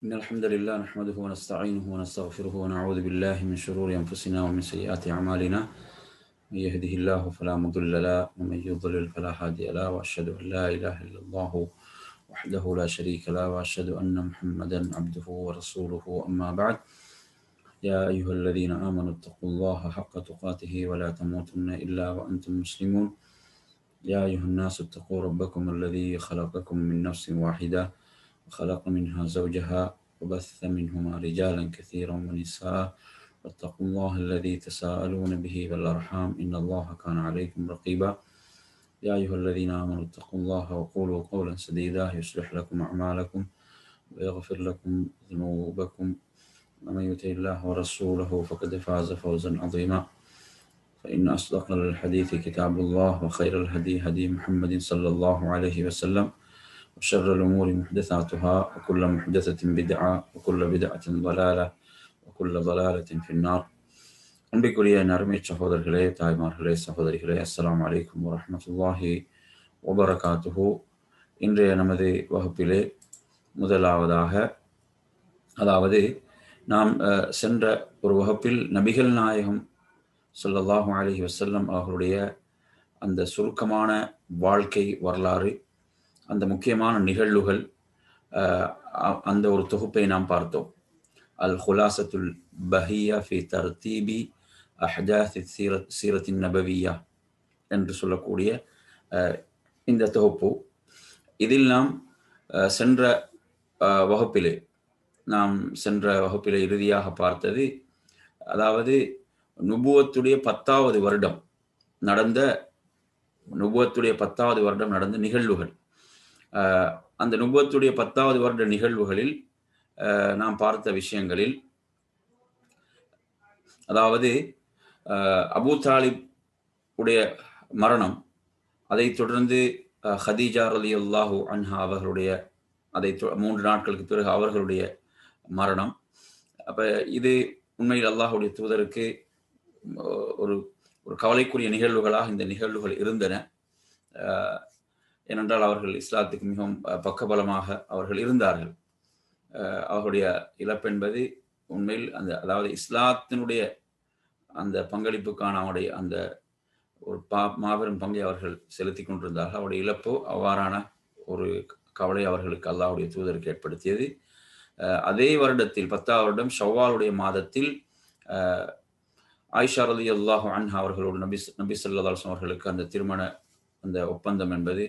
إن الحمد لله نحمده ونستعينه ونستغفره ونعوذ بالله من شرور أنفسنا ومن سيئات أعمالنا. من يهده الله فلا مضل له ومن يضلل فلا هادي له، وأشهد أن لا إله إلا الله وحده لا شريك له، وأشهد أن محمدا عبده ورسوله. أما بعد، يا أيها الذين آمنوا اتقوا الله حق تقاته ولا تموتن إلا وأنتم مسلمون. يا أيها الناس اتقوا ربكم الذي خلقكم من نفس واحدة وخلق منها زوجها وبث منهما رجالا كثيرا ونساء، واتقوا الله الذي تساءلون به والأرحام إن الله كان عليكم رقيبا. يا أيها الذين آمنوا اتقوا الله وقولوا قولا سديدا يصلح لكم أعمالكم ويغفر لكم ذنوبكم، ومن يطع الله ورسوله فقد فاز فوزا عظيما. فإن أصدق الحديث كتاب الله، وخير الهدي هدي محمد صلى الله عليه وسلم، وشر الأمور محدثاتها، وكل محدثة بدعة وكل بدعة ضلالة وكل ضلالة في النار. அன்பிற்குரிய நறுமை சகோதரர்களே, தாய்மார்களே, சகோதரிகளே, அஸ்ஸலாமு அலைக்கும் வரஹ்மத்துல்லாஹி வபரகாத்துஹு. இன்றைய நமது வகுப்பிலே முதலாவதாக, அதாவது நாம் சென்ற ஒரு வகுப்பில் நபிகள் நாயகம் ஸல்லல்லாஹு அலைஹி வஸல்லம் அவர்களுடைய அந்த சுருக்கமான வாழ்க்கை வரலாறு, அந்த முக்கியமான நிகழ்வுகள், அந்த ஒரு தொகுப்பை நாம் பார்த்தோம். அல் ஹுலாசத்துல் பஹியா ஃபி தர்தீபி அஹ்தாத் சீரத்தின் நபவியா என்று சொல்லக்கூடிய இந்த தொகுப்பு. இதில் நாம் சென்ற வகுப்பிலே இறுதியாக பார்த்தது, அதாவது நுபுவத்துடைய 10வது வருடம் நடந்த நிகழ்வுகள். அந்த நுபுவத்துடைய 10வது வருட நிகழ்வுகளில் நாம் பார்த்த விஷயங்களில், அதாவது அபூ தாலிப் உடைய மரணம், அதைத் தொடர்ந்து ஹதீஜா ரலியல்லாஹு அன்ஹா அவர்களுடைய 3 நாட்களுக்கு பிறகு அவர்களுடைய மரணம். அப்ப இது உண்மையில் அல்லாஹ்வுடைய தூதருக்கு ஒரு கவலைக்குரிய நிகழ்வுகளாக இந்த நிகழ்வுகள் இருந்தன. ஏனென்றால் அவர்கள் இஸ்லாத்துக்கு மிகவும் பக்கபலமாக அவர்கள் இருந்தார்கள். அவர்களுடைய இழப்பென்பது உண்மையில் அதாவது இஸ்லாத்தினுடைய அந்த பங்களிப்புக்கான அவருடைய அந்த ஒரு மாபெரும் பங்கை அவர்கள் செலுத்தி கொண்டிருந்தார்கள். அவருடைய இழப்பு அவ்வாறான ஒரு கவலை அவர்களுக்கு அல்லாஹ்வுடைய தூதருக்கு ஏற்படுத்தியது. அதே வருடத்தில் 10வது வருடம் ஷவ்வாலுடைய மாதத்தில் ஆயிஷா ரலியல்லாஹு அன்ஹா அவர்களோடு நபி ஸல்லல்லாஹு அலைஹி வஸல்லம் அவர்களுக்கு அந்த திருமண அந்த ஒப்பந்தம் என்பது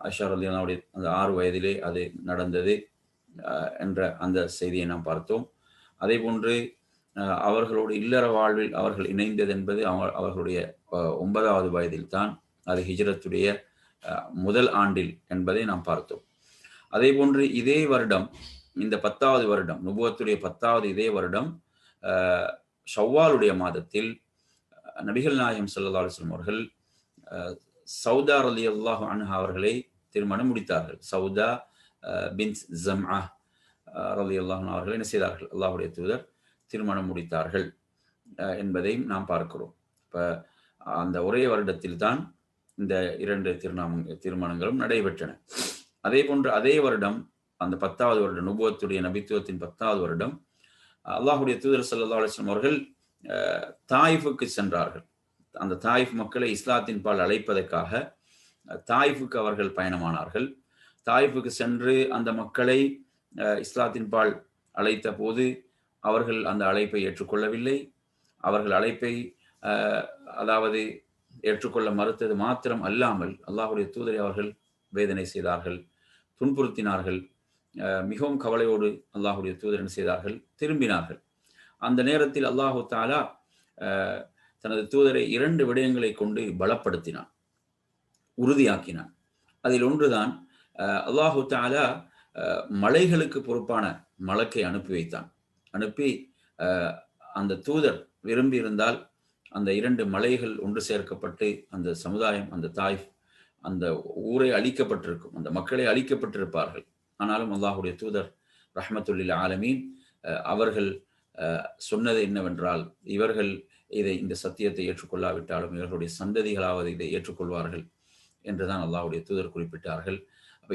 ஆயிஷா ரலியல்லாஹுடைய அந்த 6 வயதிலே அது நடந்தது என்ற அந்த செய்தியை நாம் பார்த்தோம். அதே போன்று அவர்களோடு இல்லற வாழ்வில் அவர்கள் இணைந்தது என்பது அவர்களுடைய 9வது வயதில் தான், அது ஹிஜ்ரத்துடைய முதல் ஆண்டில் என்பதை நாம் பார்த்தோம். அதே போன்று இதே வருடம், இந்த 10வது வருடம், நுபுவத்துடைய 10வது இதே வருடம் ஷவ்வாலுடைய மாதத்தில் நபிகள் நாயகம் ஸல்லல்லாஹு அலைஹி வஸல்லம் அவர்கள் சௌதா ரலியல்லாஹு அன்ஹா அவர்களை திருமணம் முடித்தார்கள். சௌதா பின்த் ஜம்ஆ ரலியல்லாஹு அன்ஹா அவர்களை என்ன செய்தார்கள்? அல்லாஹ்வுடைய தூதர் திருமணம் முடித்தார்கள் என்பதையும் நாம் பார்க்கிறோம். இப்ப அந்த ஒரே வருடத்தில் தான் இந்த 2 திருமணங்களும் நடைபெற்றன. அதே போன்று அதே வருடம், அந்த 10வது வருடம், நுபுவத்துடைய நபித்துவத்தின் 10வது வருடம், அல்லாஹ்வுடைய தூதர் ஸல்லல்லாஹு அலைஹி வஸல்லம் அவர்கள் தாயிஃபுக்கு சென்றார்கள். அந்த தாயிஃப் மக்களை இஸ்லாத்தின் பால் அழைப்பதற்காக தாயிஃபுக்கு அவர்கள் பயணமானார்கள். தாயிஃபுக்கு சென்று அந்த மக்களை இஸ்லாத்தின் பால் அழைத்த போது அவர்கள் அந்த அழைப்பை ஏற்றுக்கொள்ளவில்லை. அவர்கள் அழைப்பை அதாவது ஏற்றுக்கொள்ள மறுத்தது மாத்திரம் அல்லாமல் அல்லாஹ்வுடைய தூதரை அவர்கள் வேதனை செய்தார்கள், துன்புறுத்தினார்கள். மிகவும் கவலையோடு அல்லாஹ்வுடைய தூதர் என்ன செய்தார்கள்? திரும்பினார்கள். அந்த நேரத்தில் அல்லாஹு தஆலா தனது தூதரை 2 விடயங்களை கொண்டு பலப்படுத்தினான், உறுதியாக்கினான். அதில் ஒன்றுதான், அல்லாஹு தஆலா மலைகளுக்கு பொறுப்பான மலக்கை அனுப்பி வைத்தான். அனுப்பி அந்த தூதர் விரும்பி இருந்தால் அந்த 2 மலைகள் ஒன்று சேர்க்கப்பட்டு அந்த சமுதாயம், அந்த தாயிஃப், அந்த ஊரை அழிக்கப்பட்டிருக்கும், அந்த மக்களை அழிக்கப்பட்டிருப்பார்கள். ஆனாலும் அல்லாஹ்வுடைய தூதர் ரஹ்மத்துல் ஆலமீன் அவர்கள் சொன்னது என்னவென்றால், இவர்கள் இந்த சத்தியத்தை ஏற்றுக்கொள்ளாவிட்டாலும் இவர்களுடைய சந்ததிகளாவது இதை ஏற்றுக்கொள்வார்கள் என்றுதான் அல்லாஹ்வுடைய தூதர் குறிப்பிட்டார்கள். அப்ப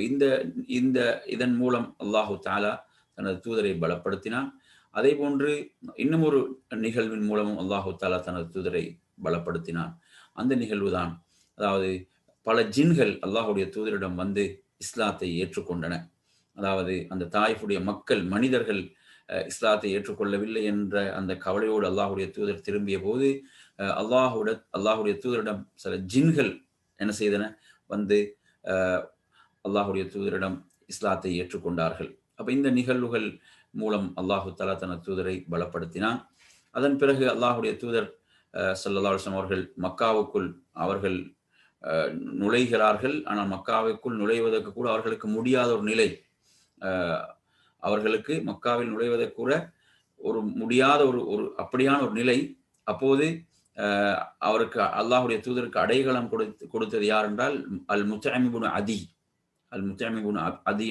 இதன் மூலம் அல்லாஹு தஆலா தனது தூதரை பலப்படுத்தினான். அதே போன்று இன்னும் ஒரு நிகழ்வின் மூலமும் அல்லாஹு தாலா தனது தூதரை பலப்படுத்தினான். அந்த நிகழ்வுதான், அதாவது பல ஜின்கள் அல்லாஹுடைய தூதரிடம் வந்து இஸ்லாத்தை ஏற்றுக்கொண்டன. அதாவது அந்த தாயிஃபுடைய மக்கள் மனிதர்கள் இஸ்லாத்தை ஏற்றுக்கொள்ளவில்லை என்ற அந்த கவலையோடு அல்லாஹுடைய தூதர் திரும்பிய போது அல்லாஹுடைய தூதரிடம் சில ஜின்கள் என்ன செய்தன, வந்து அல்லாஹுடைய தூதரிடம் இஸ்லாத்தை ஏற்றுக்கொண்டார்கள். அப்ப இந்த நிகழ்வுகள் மூலம் அல்லாஹு தஆலா தனது தூதரை பலப்படுத்தினான். அதன் பிறகு அல்லாஹுடைய தூதர் ஸல்லல்லாஹு அலைஹி வஸல்லம் அவர்கள் மக்காவுக்குள் அவர்கள் நுழைகிறார்கள். ஆனால் மக்காவுக்குள் நுழைவதற்கு கூட அவர்களுக்கு முடியாத ஒரு நிலை. அவர்களுக்கு மக்காவில் நுழைவதற்கு கூட ஒரு முடியாத ஒரு அப்படியான ஒரு நிலை. அப்போது அவருக்கு அல்லாஹுடைய தூதருக்கு அடையாளம் கொடுத்தது யார் என்றால் அல் முத்அம் இப்னு அதி. அல் முத்அம் இப்னு அதி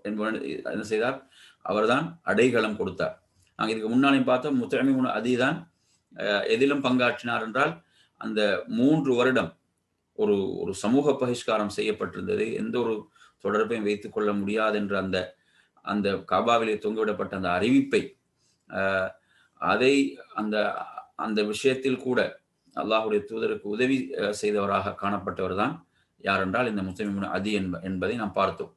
என்பவர் என்ன செய்தார், அவர்தான் அடையாளம் கொடுத்தார். நாங்கள் இதுக்கு முன்னாலே பார்த்தோம், முத்அம் இப்னு அதி தான் எதிலும் பங்காற்றினார் என்றால் அந்த 3 வருடம் ஒரு சமூக பகிஷ்காரம் செய்யப்பட்டிருந்தது. எந்த ஒரு தொடர்பையும் வைத்துக் கொள்ள முடியாது என்ற அந்த காபாவிலே தொங்கவிடப்பட்ட அந்த அறிவிப்பை அதை அந்த விஷயத்தில் கூட அல்லாஹுடைய தூதருக்கு உதவி செய்தவராக காணப்பட்டவர் தான் யார் என்றால் இந்த முஸ்லிம் அதி என்பதை நாம் பார்த்தோம்.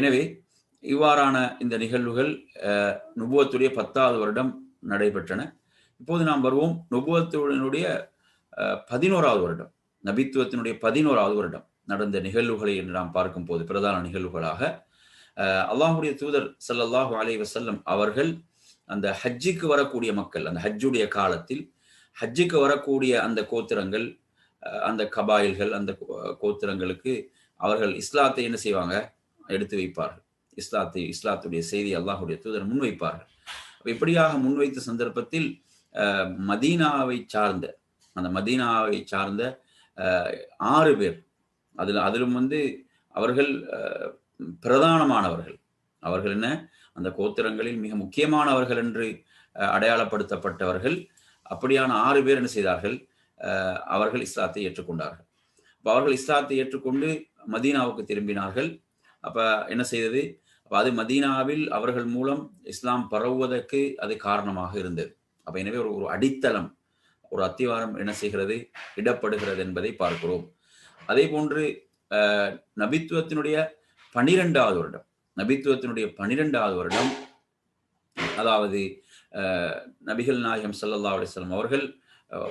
எனவே இவ்வாறான இந்த நிகழ்வுகள் நுபுவத்துடைய 10வது வருடம் நடைபெற்றன. இப்போது நாம் வருவோம் நுபுவத்தினுடைய 11வது வருடம், நபித்துவத்தினுடைய 11வது வருடம் நடந்த நிகழ்வுகளை என்று நாம் பார்க்கும் போது பிரதான நிகழ்வுகளாக அல்லாஹுடைய தூதர் ஸல்லல்லாஹு அலைஹி வஸல்லம் அவர்கள் அந்த ஹஜ்ஜுக்கு வரக்கூடிய மக்கள், அந்த ஹஜ்ஜுடைய காலத்தில் ஹஜ்ஜுக்கு வரக்கூடிய அந்த கோத்திரங்கள், அந்த கபாயில்கள், அந்த கோத்திரங்களுக்கு அவர்கள் இஸ்லாத்தை என்ன செய்வாங்க, எடுத்து வைப்பார்கள். இஸ்லாத்துடைய செய்தி அல்லாஹுடைய தூதர் முன்வைப்பார்கள். இப்படியாக முன்வைத்த சந்தர்ப்பத்தில் மதீனாவை சார்ந்த 6 பேர், அதிலும் அவர்கள் பிரதானமானவர்கள், அவர்கள் என்ன அந்த கோத்திரங்களில் மிக முக்கியமானவர்கள் என்று அடையாளப்படுத்தப்பட்டவர்கள். அப்படியான 6 பேர் என்ன செய்தார்கள், அவர்கள் இஸ்லாத்தை ஏற்றுக்கொண்டார்கள். அப்போ அவர்கள் இஸ்லாத்தை ஏற்றுக்கொண்டு மதீனாவுக்கு திரும்பினார்கள். அப்ப என்ன செய்தது, அது மதீனாவில் அவர்கள் மூலம் இஸ்லாம் பரவுவதற்கு அது காரணமாக இருந்தது. அப்ப எனவே ஒரு அடித்தளம், ஒரு அத்திவாரம் என்ன செய்கிறது, இடப்படுகிறது என்பதை பார்க்கிறோம். அதே போன்று நபித்துவத்தினுடைய 12வது வருடம், அதாவது நபிகள் நாயகம் ஸல்லல்லாஹு அலைஹி வஸல்லம் அவர்கள்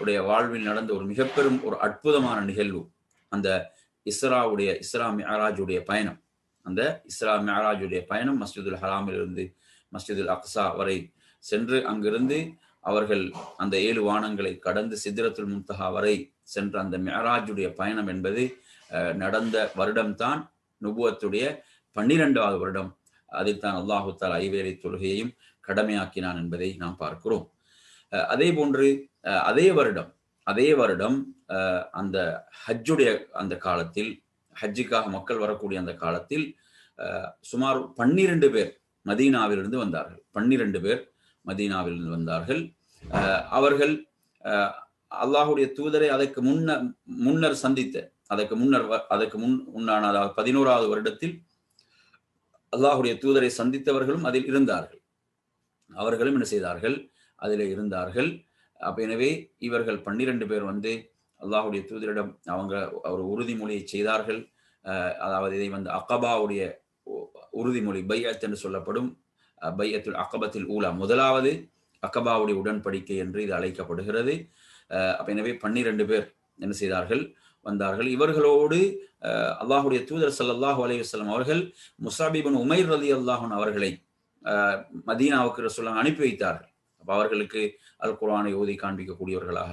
உடைய வாழ்வில் நடந்த ஒரு மிகப்பெரும் ஒரு அற்புதமான நிகழ்வு, அந்த இஸ்ரா மிஅராஜுடைய பயணம். அந்த இஸ்ரா மிஅராஜுடைய பயணம் மஸ்ஜிதுல் ஹராமிலிருந்து மஸ்ஜிதுல் அக்ஸா வரை சென்று அங்கிருந்து அவர்கள் அந்த 7 வானங்களை கடந்து சித்ரத்துல் முன்தஹா வரை சென்ற அந்த மிஅராஜுடைய பயணம் என்பது நடந்த வருடம்தான் நுபுவத்துடைய 12வது வருடம். அதில் தான் அல்லாஹு தஆலா ஐவேளை தொழுகையையும் கடமையாக்கினான் என்பதை நாம் பார்க்கிறோம். அதே போன்று அதே வருடம் அந்த ஹஜ்ஜுடைய அந்த காலத்தில், ஹஜ்ஜுக்காக மக்கள் வரக்கூடிய அந்த காலத்தில் சுமார் 12 பேர் மதீனாவிலிருந்து வந்தார்கள். 12 பேர் மதீனாவிலிருந்து வந்தார்கள். அவர்கள் அல்லாஹுடைய தூதரை அதற்கு முன்னர் சந்தித்த, அதற்கு முன்னான 11வது வருடத்தில் அல்லாஹுடைய தூதரை சந்தித்தவர்களும் அதில் இருந்தார்கள். அவர்களும் என்ன செய்தார்கள், அதில் இருந்தார்கள். அப்ப எனவே இவர்கள் 12 பேர் அல்லாஹுடைய தூதரிடம் ஒரு உறுதிமொழியை செய்தார்கள். அதாவது இதை அகபாவுடைய உறுதிமொழி, பைஅத் என்று சொல்லப்படும், பைஅத்துல் அகபத்தில் ஊலா, முதலாவது அகபாவுடைய உடன்படிக்கை என்று இது அழைக்கப்படுகிறது. அப்ப எனவே 12 பேர் என்ன செய்தார்கள், வந்தார்கள். இவர்களோடு அல்லாஹுடைய தூதர் ஸல்லல்லாஹு அலைஹி வஸல்லம் அவர்கள் முஸஅப் இப்னு உமைர் ரலியல்லாஹு அன்ஹு அவர்களை மதீனாவுக்கு ரசூலுல்லாஹ் அனுப்பி வைத்தார்கள். அப்ப அவர்களுக்கு அல் குர்ஆனை ஓதி காண்பிக்கக்கூடியவர்களாக,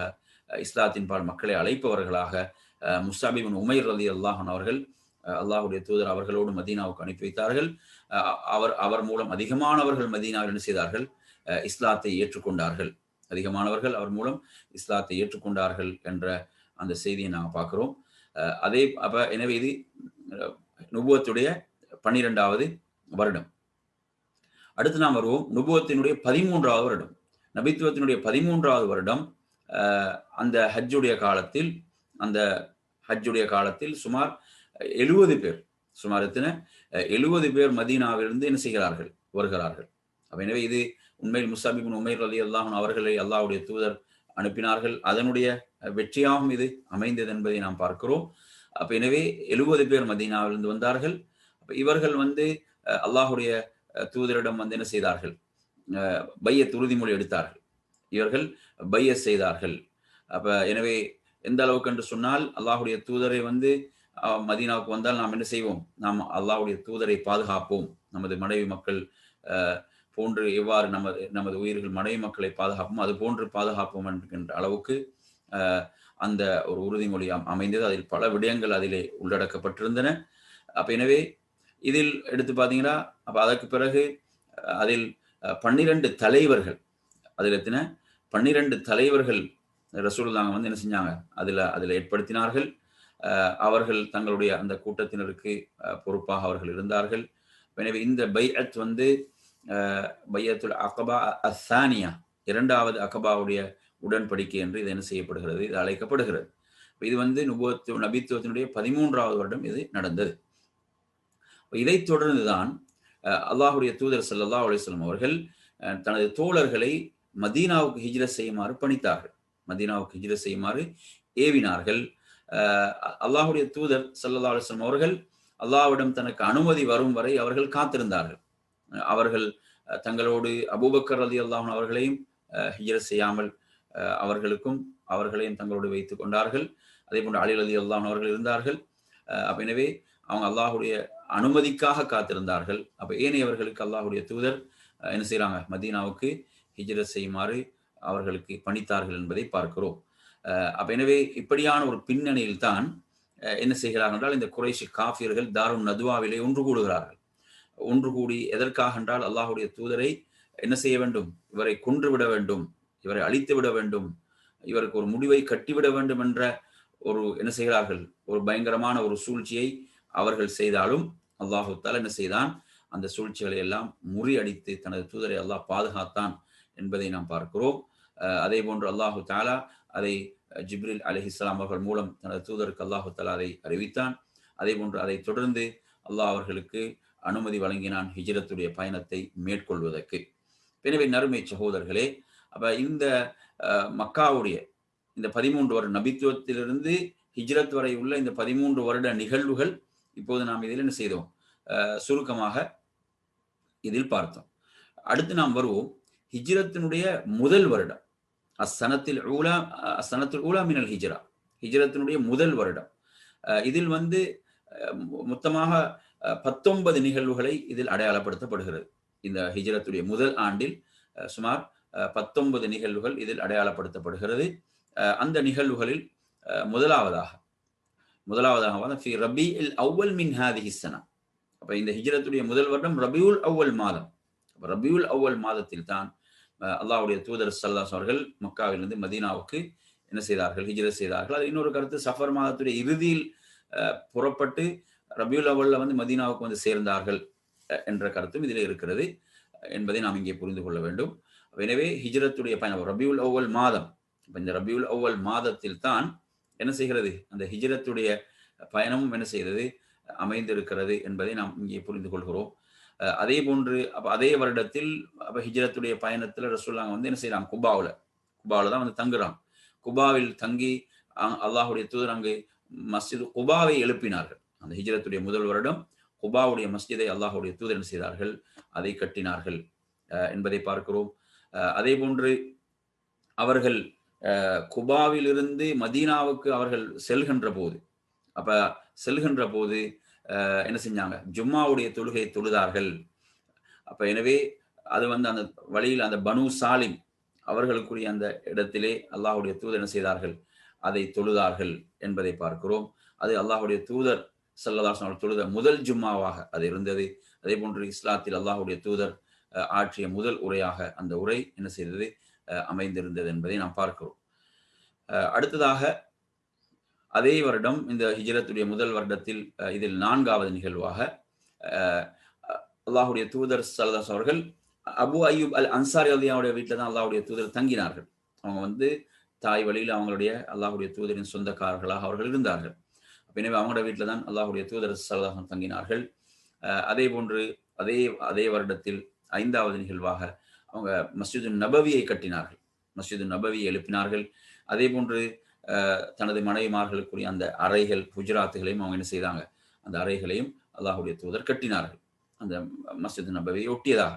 இஸ்லாத்தின் பால் மக்களை அழைப்பவர்களாக முஸஅப் இப்னு உமைர் ரலியல்லாஹு அன்ஹு அவர்கள் அல்லாஹுடைய தூதர் அவர்களோடு மதீனாவுக்கு அனுப்பி வைத்தார்கள். அவர் மூலம் அதிகமானவர்கள் மதீனாவில் என்ன செய்தார்கள், இஸ்லாத்தை ஏற்றுக்கொண்டார்கள். அதிகமானவர்கள் அவர் மூலம் இஸ்லாத்தை ஏற்றுக்கொண்டார்கள் என்ற அந்த செய்தியை நாங்கள் பார்க்கிறோம். எனவே இது நுபுவத்துடைய 12வது வருடம். அடுத்து நாம் வருவோம் நுபுவத்தினுடைய 13வது வருடம். நபித்துவத்தினுடைய 13வது வருடம் அந்த ஹஜ்ஜுடைய காலத்தில் சுமார் 70 பேர், சுமார் எத்தனை 70 பேர் மதீனாவிலிருந்து என்ன செய்கிறார்கள், வருகிறார்கள். எனவே இது உண்மையில் முஸ்அப் இப்னு உமைர் ரலியல்லாஹு அன்ஹு அவர்களை அல்லாஹ்வுடைய தூதர் அனுப்பினார்கள். அதனுடைய வெற்றியாகவும் இது அமைந்தது என்பதை நாம் பார்க்கிறோம். எனவே 70 பேர் மதீனாவிலிருந்து வந்தார்கள். இவர்கள் அல்லாஹ்வுடைய தூதரிடம் என்ன செய்தார்கள், பையத் உறுதிமொழி எடுத்தார்கள். இவர்கள் பையத் செய்தார்கள். எனவே எந்த அளவுக்கு என்று சொன்னால், அல்லாஹ்வுடைய தூதரை மதீனாவுக்கு வந்தால் நாம் என்ன செய்வோம், நாம் அல்லாஹ்வுடைய தூதரை பாதுகாப்போம், நமது மனைவி மக்கள் போன்று எவ்வாறு நமது உயிர்கள் மனைவி மக்களை பாதுகாப்போம் அது போன்று பாதுகாப்போம் என்கின்ற அளவுக்கு அந்த ஒரு உறுதிமொழி அமைந்தது. அதில் பல விடயங்கள் அதிலே உள்ளடக்கப்பட்டிருந்தன. எனவே இதில் எடுத்து பார்த்தீங்கன்னா, அதற்கு பிறகு அதில் 12 தலைவர்கள், அதில் எத்தனை 12 தலைவர்கள் ரசூலுல்லாஹ் என்ன செஞ்சாங்க, அதில் ஏற்படுத்தினார்கள். அவர்கள் தங்களுடைய அந்த கூட்டத்தினருக்கு பொறுப்பாக அவர்கள் இருந்தார்கள். எனவே இந்த பைஅத் பையத்துல் அகபா அஸ்ஸானியா, இரண்டாவது அகபாவுடைய உடன்படிக்கை என்று இது என்ன செய்யப்படுகிறது, இது அழைக்கப்படுகிறது. இது நபித்துவத்தினுடைய 13வது வருடம் இது நடந்தது. இதைத் தொடர்ந்துதான் அல்லாஹ்வுடைய தூதர் ஸல்லல்லாஹு அலைஹி வஸல்லம் அவர்கள் தனது தோழர்களை மதீனாவுக்கு ஹிஜ்ரத் செய்யுமாறு பணித்தார்கள், மதீனாவுக்கு ஹிஜ்ரத் செய்யுமாறு ஏவினார்கள். அல்லாஹ்வுடைய தூதர் ஸல்லல்லாஹு அலைஹி வஸல்லம் அவர்கள் அல்லாஹ்விடம் தனக்கு அனுமதி வரும் வரை அவர்கள் காத்திருந்தார்கள். அவர்கள் தங்களோடு அபூபக்கர் ரலியல்லாஹு அன்ஹு அவர்களையும் ஹிஜ்ரத் செய்யாமல் அவர்களையும் தங்களோடு வைத்துக் கொண்டார்கள். அதே போன்று அலி ரலியல்லாஹு அன்ஹு அவர்கள் இருந்தார்கள். எனவே அவங்க அல்லாஹ்வுடைய அனுமதிக்காக காத்திருந்தார்கள். ஏனையவர்களுக்கு அல்லாஹ்வுடைய தூதர் என்ன செய்யறாங்க, மதீனாவுக்கு ஹிஜ்ரத் செய்யுமாறு அவர்களுக்கு பணித்தார்கள் என்பதை பார்க்கிறோம். எனவே இப்படியான ஒரு பின்னணியில் தான் என்ன செய்கிறார்கள் என்றால், இந்த குறைஷி காஃபியர்கள் தாருன் நதுவாவிலே ஒன்று கூடுகிறார்கள். ஒன்று கூடி எதற்காக என்றால், அல்லாஹ்வுடைய தூதரை என்ன செய்ய வேண்டும், இவரை கொன்றுவிட வேண்டும், இவரை அழித்து விட வேண்டும், இவருக்கு ஒரு முடிவை கட்டிவிட வேண்டும் என்ற ஒரு என்ன செய்கிறார்கள், ஒரு பயங்கரமான ஒரு சூழ்ச்சியை அவர்கள் செய்தாலும் அல்லாஹு தஆலா என்ன செய்தான், அந்த சூழ்ச்சிகளை எல்லாம் முறியடித்து தனது தூதரை அல்லாஹ் பாதுகாத்தான் என்பதை நாம் பார்க்கிறோம். அதே போன்று அல்லாஹு தஆலா அதை ஜிப்ரீல் அலைஹிஸ்ஸலாம் அவர்கள் மூலம் தனது தூதருக்கு அல்லாஹு தஆலா அதை அறிவித்தான். அதே போன்று அதை தொடர்ந்து அல்லாஹ் அவர்களுக்கு அனுமதி வழங்கினான் ஹிஜ்ரத்துடைய பயணத்தை மேற்கொள்வதற்கு. எனவே நறுமை சகோதரர்களே, இந்த மக்காவுடைய இந்த 13 வருட நபித்துவத்திலிருந்து ஹிஜ்ரத் வரை உள்ள இந்த 13 வருட நிகழ்வுகள் இப்போது நாம் இதில் என்ன செய்தோம், சுருக்கமாக இதில் பார்த்தோம். அடுத்து நாம் வருவோம் ஹிஜ்ரத்தினுடைய முதல் வருடம், அஸ்ஸனத்துல் ஊலா மினல் ஹிஜ்ரா, ஹிஜ்ரத்தினுடைய முதல் வருடம். இதில் மொத்தமாக 19 நிகழ்வுகளை இதில் அடையாளப்படுத்தப்படுகிறது. இந்த ஹிஜ்ரத்துடைய முதல் ஆண்டில் சுமார் 19 நிகழ்வுகள் இதில் அடையாளப்படுத்தப்படுகிறது. அந்த நிகழ்வுகளில் முதலாவதாக ஃபி ரபீஇல் அவ்வல் மின் ஹாதிஹி ஸனா. இந்த ஹிஜ்ரத்துடைய முதல் வருடம் ரபியுல் அவ்வல் மாதம். ரபியுல் அவ்வல் மாதத்தில் தான் அல்லாஹ்வுடைய தூதர் ஸல்லல்லாஹு அலைஹி அவர்கள் மக்காவிலிருந்து மதீனாவுக்கு என்ன செய்தார்கள், ஹிஜ்ரத் செய்தார்கள். அது இன்னொரு கருத்து, சஃபர் மாதத்துடைய இறுதியில் புறப்பட்டு ரபியுல் அவ்வல்ல மதீனாவுக்கு சேர்ந்தார்கள் என்ற கருத்தும் இதில் இருக்கிறது என்பதை நாம் இங்கே புரிந்து கொள்ள வேண்டும். எனவே ஹிஜ்ரத்துடைய பயணம் ரபியுல் அவ்வல் மாதம். இந்த ரபியுல் அவ்வல் மாதத்தில் தான் என்ன செய்கிறது, அந்த ஹிஜ்ரத்துடைய பயணமும் என்ன செய்கிறது, அமைந்திருக்கிறது என்பதை நாம் இங்கே புரிந்து கொள்கிறோம். அதே போன்று அதே வருடத்தில் ஹிஜ்ரத்துடைய பயணத்தில் ரசூலுல்லாஹ் என்ன செய்யறாங்க, குபாவில் தான் தங்குறாங்க. குபாவில் தங்கி அல்லாஹ்வுடைய தூதர் அங்கு மஸ்ஜித் குபாவை எழுப்பினார்கள். அந்த ஹிஜ்ரத்துடைய முதல் வருடம் குபாவுடைய மஸ்ஜிதை அல்லாஹ்வுடைய தூதர் என்ன செய்தார்கள், அதை கட்டினார்கள் என்பதை பார்க்கிறோம். அதே போன்று அவர்கள் குபாவில் இருந்து மதீனாவுக்கு அவர்கள் செல்கின்ற போது என்ன செஞ்சாங்க, ஜும்மாவுடைய தொழுகையை தொழுதார்கள். எனவே அது அந்த வழியில் அந்த பனு சாலிம் அவர்களுக்குரிய அந்த இடத்திலே அல்லாஹ்வுடைய தூதர் என்ன செய்தார்கள், அதை தொழுதார்கள் என்பதை பார்க்கிறோம். அது அல்லாஹ்வுடைய தூதர் ஸல்லல்லாஹு அலைஹி வஸல்லம் தொழுத முதல் ஜும்மாவாக அது இருந்தது. அதே போன்று இஸ்லாத்தில் அல்லாஹ்வுடைய தூதர் ஆற்றிய முதல் உரையாக அந்த உரை என்ன செய்தது, அமைந்திருந்தது என்பதை நாம் பார்க்கிறோம். அடுத்ததாக அதே வருடம் இந்த ஹிஜ்ரத்துடைய முதல் வருடத்தில் இதில் 4வது நிகழ்வாக அல்லாஹ்வுடைய தூதர் ஸல்லல்லாஹு அலைஹி அவர்கள் அபு அய்யூப் அல் அன்சாரி ரலியல்லாஹு வீட்டில் தான் அல்லாஹ்வுடைய தூதர் தங்கினார்கள். அவங்க தாய் வழியில் அவங்களுடைய அல்லாஹ்வுடைய தூதரின் சொந்தக்காரர்களாக அவர்கள் இருந்தார்கள். எனவே அவங்களோட வீட்டில் தான் அல்லாஹ்வுடைய தூதர் ஸல்லல்லாஹு அலைஹி தங்கினார்கள். அதே போன்று அதே அதே வருடத்தில் 5வது நிகழ்வாக அவங்க மஸ்ஜிது நபவியை கட்டினார்கள், மஸ்ஜிது நபவியை எழுப்பினார்கள். அதே போன்று தனது மனைவிமார்களுக்குரிய அந்த அறைகள் குஜராத்துகளையும் அவங்க என்ன செய்தாங்க, அந்த அறைகளையும் அல்லாஹுடைய தூதர் கட்டினார்கள் அந்த மஸ்ஜிது நபவியை ஒட்டியதாக.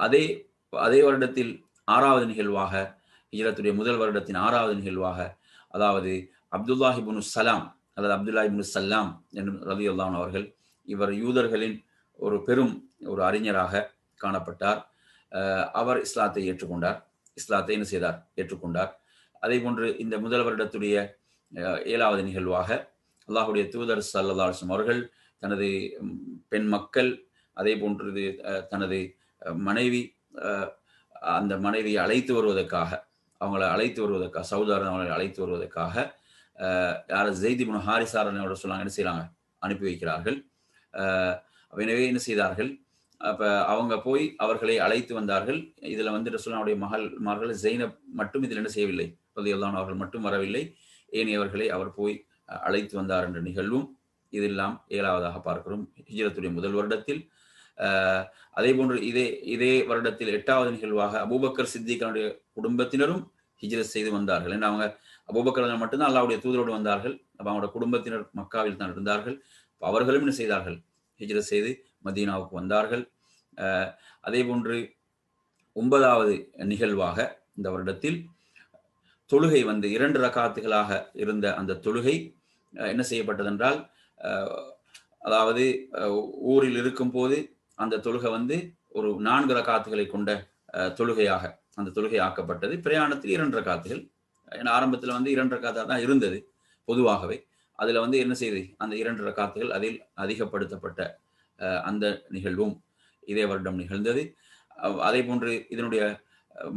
அதே அதே வருடத்தில் 6வது நிகழ்வாக, ஹிஜ்ரத்துடைய முதல் வருடத்தின் 6வது நிகழ்வாக, அதாவது அப்துல்லாஹ் இப்னு சலாம் அல்லது அப்துல்லாஹ் இப்னு சல்லாம் என்று ரலியல்லாஹு அன்ஹு அவர்கள், இவர் யூதர்களின் ஒரு பெரும் ஒரு அறிஞராக காணப்பட்டார். அவர் இஸ்லாத்தை ஏற்றுக்கொண்டார், இஸ்லாத்தை என்ன செய்தார், ஏற்றுக்கொண்டார். அதே போன்று இந்த முதல் வருடத்துடைய 7வது நிகழ்வாக அல்லாஹுடைய தூதர் ஸல்லல்லாஹு அலைஹி வஸல்லம் அவர்கள் தனது பெண் மக்கள், அதே போன்று தனது மனைவி, அந்த மனைவியை அழைத்து வருவதற்காக, அவங்களை அழைத்து வருவதற்காக, சவுதாரன் அவங்களை அழைத்து வருவதற்காக யார் ஸெய்த் இப்னு ஹாரிஸா சொன்னாங்க, என்ன செய்யறாங்க, அனுப்பி வைக்கிறார்கள். எனவே என்ன செய்தார்கள், அப்ப அவங்க போய் அவர்களை அழைத்து வந்தார்கள். இதுல வந்து ரசூலுல்லாஹ்வுடைய மகள்மார்கள் ஜெய்னப் மட்டும் இதில் என்ன செய்யவில்லை, ரலியல்லாஹு அன்ஹா அவர்கள் மட்டும் வரவில்லை, ஏனையவர்களை அவர் போய் அழைத்து வந்தார் என்ற நிகழ்வும் இதெல்லாம் 7வதாக பார்க்கிறோம் ஹிஜ்ரத்துடைய முதல் வருடத்தில். அதே போன்று இதே வருடத்தில் 8வது நிகழ்வாக அபூபக்கர் சித்திகனுடைய குடும்பத்தினரும் ஹிஜ்ரத் செய்து வந்தார்கள். ஏன்னா அவங்க அபூபக்கர் மட்டும்தான் அல்லாஹ்வுடைய தூதரோடு வந்தார்கள். அப்ப அவங்களோட குடும்பத்தினர் மக்காவில் தான் இருந்தார்கள். அவர்களும் என்ன செய்தார்கள், ஹிஜ்ரத் செய்து மதீனாவுக்கு வந்தார்கள். அதே போன்று 9வது நிகழ்வாக இந்த வருடத்தில் தொழுகை வந்து 2 ரக்காத்துகளாக இருந்த அந்த தொழுகை என்ன செய்யப்பட்டதென்றால், அதாவது ஊரில் இருக்கும் போது அந்த தொழுகை வந்து ஒரு 4 ரக்காத்துகளை கொண்ட தொழுகையாக அந்த தொழுகை ஆக்கப்பட்டது. பிரயாணத்தில் 2 ரக்காத்துகள். ஏன்னா ஆரம்பத்தில் வந்து 2 ரக்காத்தா தான் இருந்தது பொதுவாகவே. அதுல வந்து என்ன செய்து அந்த 2 ரக்காத்துகள் அதில் அதிகப்படுத்தப்பட்ட அந்த நிகழ்வும் இதே வருடம் நிகழ்ந்தது. அதே போன்று இதனுடைய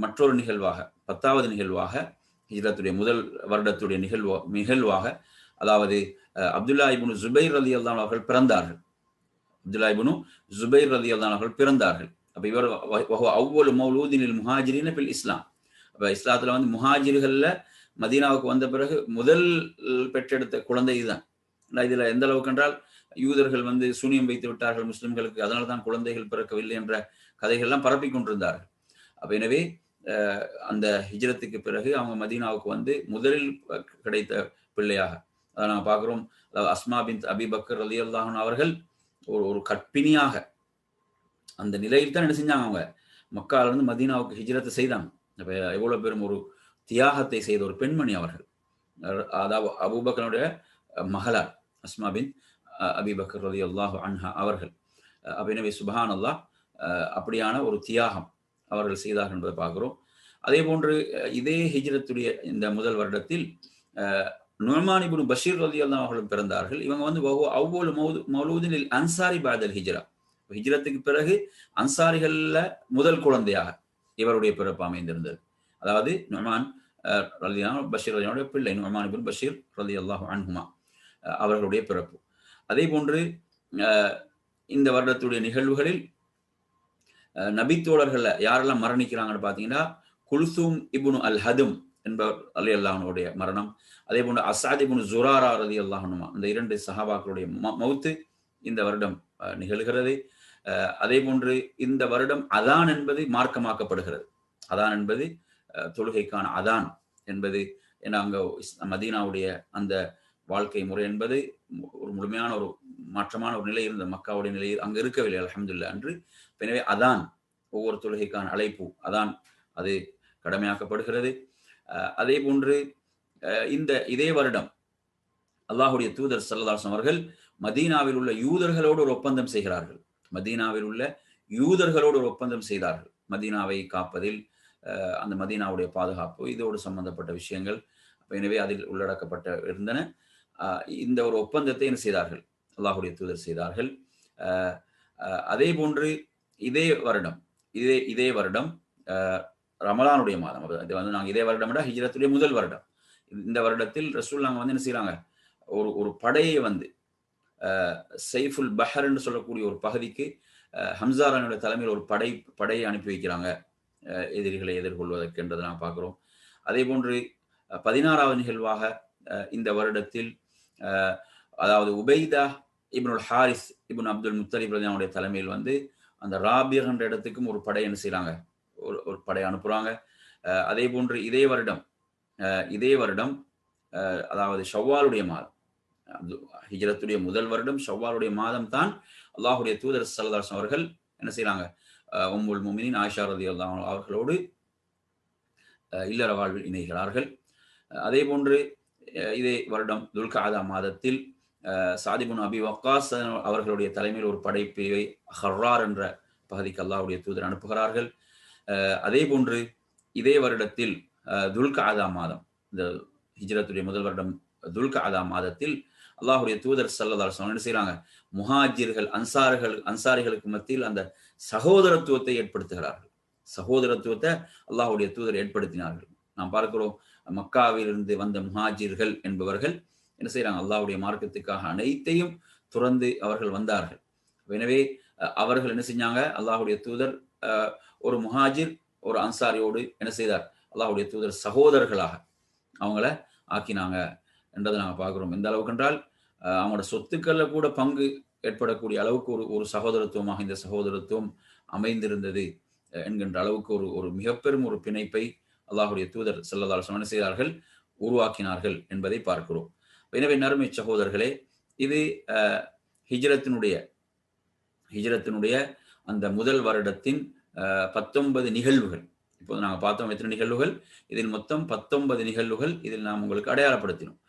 மற்றொரு நிகழ்வாக 10வது நிகழ்வாக ஹிஜ்ரத்துடைய முதல் வருடத்துடைய நிகழ்வாக, அதாவது அப்துல்லாஹ் இப்னு ஸுபைர் ரலியல்லாஹு அன்ஹு அவர்கள் பிறந்தார்கள். அப்துல்லாஹ் இப்னு ஸுபைர் ரலியல்லாஹு அன்ஹு அவர்கள் பிறந்தார்கள். அப்ப இவர் அவ்வளவு மௌலூதின் லில் முஹாஜிரின ஃபில் இஸ்லாம். அப்ப இஸ்லாத்துல வந்து முஹாஜிர்கள்ல மதீனாவுக்கு வந்த பிறகு முதல் பெற்றெடுத்த குழந்தை இதுதான். இதுல எந்த அளவுக்கு என்றால், யூதர்கள் வந்து சூனியம் வைத்து விட்டார்கள் முஸ்லிம்களுக்கு, அதனால தான் குழந்தைகள் பிறக்கவில்லை என்ற கதைகள்லாம் பரப்பி கொண்டிருந்தார்கள். அப்ப எனவே அந்த ஹிஜ்ரத்துக்கு பிறகு அவங்க மதீனாவுக்கு வந்து முதலில் கிடைத்த பிள்ளையாக அதை நாங்கள் பார்க்கிறோம். அஸ்மா பின்த் அபி பக்கர் ரலியல்லாஹு அன்ஹா அவர்கள் ஒரு கற்பிணியாக அந்த நிலையில் தான் என்ன செஞ்சாங்க, அவங்க மக்கால இருந்து மதீனாவுக்கு ஹிஜ்ரத்தை செய்தாங்க. அப்ப எவ்வளவு பெரும் ஒரு தியாகத்தை செய்த ஒரு பெண்மணி அவர்கள். அதாவது அபூபக்கருடைய மகளார் அஸ்மா பின் அபி பக்கர் ரலியல்லாஹு அன்ஹா அவர்கள். அப்ப எனவே சுப்ஹானல்லாஹ், அப்படியான ஒரு தியாகம் அவர்கள் செய்தார்கள் என்பதை பார்க்கிறோம். அதே போன்று இதே ஹிஜ்ரத்துடைய இந்த முதல் வருடத்தில் நுஅமான் இப்னு பஷீர் ரலியல்லாஹு அவர்கள் பிறந்தார்கள். இவங்க வந்து அவ்வளவு மௌலூதின் லில் அன்சாரி பஅதல் ஹிஜ்ரா, ஹிஜ்ரத்துக்கு பிறகு அன்சாரிகள்ல முதல் குழந்தையாக இவருடைய பிறப்பு அமைந்திருந்தது. அதாவது நுஅமான் ரலியல்லாஹு பஷீர் ரலியல்லாஹு பிள்ளை நுஅமான் இப்னு பஷீர் ரலியல்லாஹு அன்ஹுமா அவர்களுடைய பிறப்பு. அதே போன்று இந்த வருடத்துடைய நிகழ்வுகளில் நபித்தோழர்கள்ல யாரெல்லாம் மரணிக்கிறாங்கன்னு பார்த்தீங்கன்னா, குல்சூம் இப்னு அல் ஹதும் என்பவர் ரலியல்லாஹு அன்ஹுடைய மரணம். அதே போன்று அஸ்அத் இப்னு ஸுராரா ரலியல்லாஹு அன்ஹுமா, இந்த 2 சஹாபாக்களுடைய மௌத்து இந்த வருடம் நிகழ்கிறது. அதே போன்று இந்த வருடம் அதான் என்பது மார்க்கமாக்கப்படுகிறது. அதான் என்பது தொழுகைக்கான அதான் என்பது, ஏன்னா அங்க மதீனாவுடைய அந்த வாழ்க்கை முறை என்பது ஒரு முழுமையான ஒரு மாற்றமான ஒரு நிலை இருந்த மக்காவுடைய நிலையில் அங்கு இருக்கவில்லை அல்ஹம்துலில்லாஹ் அன்று. எனவே அதான் ஒவ்வொரு தொழுகைக்கான அழைப்பு அதான் அது கடமையாக்கப்படுகிறது. அதே போன்று இதே வருடம் அல்லாஹுடைய தூதர் ஸல்லல்லாஹு அலைஹி வஸல்லம் அவர்கள் மதீனாவில் உள்ள யூதர்களோடு ஒரு ஒப்பந்தம் செய்கிறார்கள். மதீனாவில் உள்ள யூதர்களோடு ஒரு ஒப்பந்தம் செய்தார்கள். மதீனாவை காப்பதில், அந்த மதீனாவுடைய பாதுகாப்பு, இதோடு சம்பந்தப்பட்ட விஷயங்கள். எனவே அதில் உள்ளடக்கப்பட்ட இருந்தன. இந்த ஒரு ஒப்பந்தத்தை என்ன செய்தார்கள், அல்லாஹுடைய தூதர் செய்தார்கள். அதே போன்று இதே வருடம் ரமலானுடைய மாதம், அது வந்து நாங்கள் இதே வருடம் ஹிஜ்ரத்துடைய முதல் வருடம். இந்த வருடத்தில் ரசூலுல்லாஹ் வந்து என்ன செய்யறாங்க, ஒரு படையை வந்து சைஃபுல் பஹர் என்று சொல்லக்கூடிய ஒரு பகுதிக்கு ஹம்ஸா ரலியல்லாஹு தலைமையில் ஒரு படையை அனுப்பி வைக்கிறாங்க எதிரிகளை எதிர்கொள்வதற்கு என்றதை நாம் பார்க்கிறோம். அதே போன்று 16வது நிகழ்வாக இந்த வருடத்தில், அதாவது உபைதா இப்னுல் ஹாரிஸ் இப்னு அப்துல் முத்தலிப் ரலியல்லாஹு தலைமையில் வந்து அந்த ராபியா என்ற இடத்துக்கும் ஒரு படை என்ன செய்றாங்க, ஒரு படை அனுப்புறாங்க. அதே போன்று இதே வருடம் அதாவது ஷவ்வாலுடைய மாதம், ஹிஜ்ரத்துடைய முதல் வருடம் ஷவ்வாலுடைய மாதம் தான் அல்லாஹ்வுடைய தூதர் ஸல்லல்லாஹு அலைஹி வஸல்லம் அவர்கள் என்ன செய்றாங்க, உம்முல் முஃமினீன் ஆயிஷா ரலியல்லாஹு அன்ஹா அவர்களோடு இல்லற வாழ்வில் இணைகிறார்கள். அதே போன்று இதே வருடம் துல்காதா மாதத்தில் சாத் இப்னு அபி வக்காஸ் அவர்களுடைய தலைமையில் ஒரு படைப்பிரிவை ஹர்ரார் என்ற பகுதிக்கு அல்லாஹ்வுடைய தூதர் அனுப்புகிறார்கள். அதே போன்று இதே வருடத்தில் துல்காதா மாதம், இந்த ஹிஜ்ரத்துடைய முதல் வருடம் துல்காதா மாதத்தில் அல்லாஹ்வுடைய தூதர் ஸல்லல்லாஹு அலைஹி வஸல்லம் என்ன செய்றாங்க, முஹாஜிர்கள் அன்சாரிகளுக்கு மத்தியில் அந்த சகோதரத்துவத்தை ஏற்படுத்துகிறார்கள். சகோதரத்துவத்தை அல்லாஹ்வுடைய தூதர் ஏற்படுத்தினார்கள். நாம் பார்க்கிறோம், மக்காவிலிருந்து வந்த முஹாஜிர்கள் என்பவர்கள் என்ன செய்றாங்க, அல்லாஹ்வுடைய மார்க்கத்துக்காக அனைத்தையும் துறந்து அவர்கள் வந்தார்கள். எனவே அவர்கள் என்ன செஞ்சாங்க, அல்லாஹ்வுடைய தூதர் ஒரு முஹாஜிர் ஒரு அன்சாரியோடு என்ன செய்தார், அல்லாஹ்வுடைய தூதர் சகோதரர்களாக அவங்கள ஆக்கினாங்க என்றதை நாங்கள் பார்க்கிறோம். எந்த அளவுக்கு என்றால் அவங்களோட சொத்துக்கள்ல கூட பங்கு ஏற்படக்கூடிய அளவுக்கு ஒரு சகோதரத்துவமாக இந்த சகோதரத்துவம் அமைந்திருந்தது என்கின்ற அளவுக்கு ஒரு மிகப்பெரும் ஒரு பிணைப்பை அல்லாஹ்வுடைய தூதர் ஸல்லல்லாஹு அலைஹி வஸல்லம் என்ன செய்தார்கள், உருவாக்கினார்கள் என்பதை பார்க்கிறோம். எனவே நறுமை சகோதரர்களே, இது ஹிஜ்ரத்தினுடைய அந்த முதல் வருடத்தின் 19 நிகழ்வுகள். இப்போது நாங்கள் பார்த்தோம் எத்தனை நிகழ்வுகள், இதில் மொத்தம் 19 நிகழ்வுகள் இதில் நாம் உங்களுக்கு அடையாளப்படுத்தினோம்.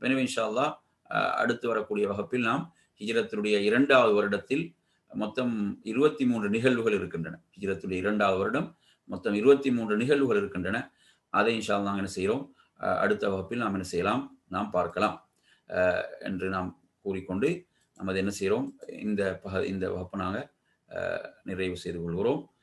எனவே இன்ஷா அல்லாஹ் அடுத்து வரக்கூடிய வகுப்பில் நாம் ஹிஜ்ரத்தினுடைய 2வது வருடத்தில் மொத்தம் 23 நிகழ்வுகள் இருக்கின்றன. ஹிஜ்ரத்துடைய 2வது வருடம் மொத்தம் 23 நிகழ்வுகள் இருக்கின்றன. அதை இன்ஷா அல்லாஹ் நாங்கள் என்ன செய்கிறோம், அடுத்த வகுப்பில் நாம் என்ன செய்யலாம், நாம் பார்க்கலாம் என்று நாம் கூறிக்கொண்டு நமது என்ன செய்கிறோம், இந்த வகுப்பை நாங்கள் நிறைவு செய்து கொள்கிறோம்.